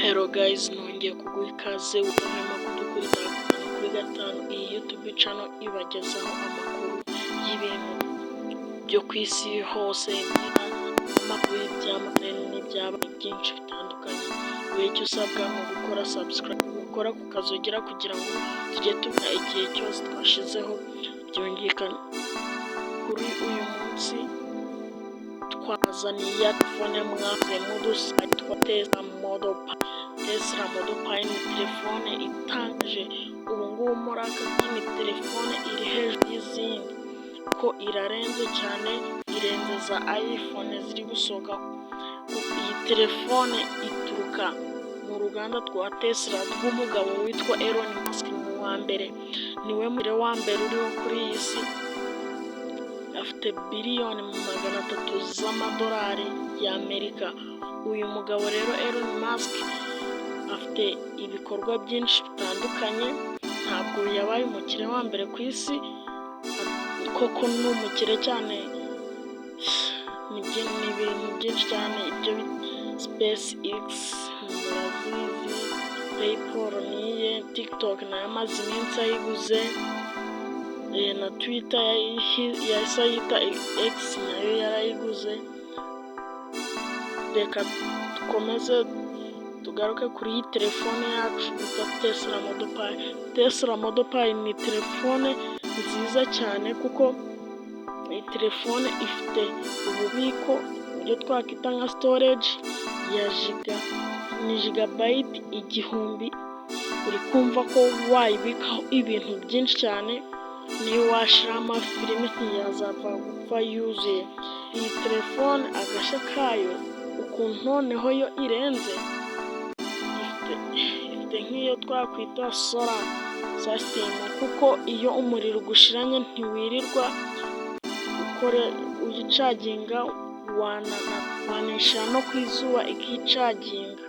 Hello guys, nongeye kuguha ikaze urahema kudukurikira kuri gatanu. Iyi YouTube channel ibagezaho amakuru y'ibintu byo ku isi hose, amakuru y'ibyamamare n'ibyabaye byinshi bitandukanye. Icyo usabwa ni gukora subscribe, gukora ku kazogera kugira ngo tujye tubona igihe cyose twashizeho byumvikana. Kuri uyu munsi twazaniye telefone mwaze mudusa twa Tesla Model Pi. Ni telefone itangaje ubu ngubu muri aka ni telefone iri hejuru y'izindi, ko irarenze cyane, irenze za iPhone ziri gusohoka. Iyi telefone ituruka mu ruganda rwa Tesla rw'umugabo witwa Elon Musk. Niwe mure wa mbere uriho kuri iyi si, afite biliyoni 300 z'amadolari y'Amerika. Uyu mugabo rero Elon Musk afite ibikorwa byinshi bitandukanye, ntabwo yabaye umukire wa mbere ku isi, koko ni umukire cyane. Ni ibintu byinshi cyane, ibyo SpaceX, murazizi, PayPal niye, TikTok nayo amaze iminsi ayiguze, na Twitter yahise yita X nayo yarayiguze. Reka dukomeze tugaruke kuri iyi telefone yacu yitwa Tesla Model Pi. Tesla Model Pi ni telefone nziza cyane, kuko iyi telefone ifite ububiko ibyo twakwita nka storage ya gigabyte 1000. uri kumva ko wayibikaho ibintu byinshi cyane, niyo washiramo filime ntiyazapfa gupfa yuzuye. Iyi telefone agashya kayo ukuntu noneho yo irenze, ifite nk'iyo twakwita solar system, kuko iyo umuriro ugushiranye ntiwirirwa ukore uyicaginga, wanisha no ku izuba ikicaginga.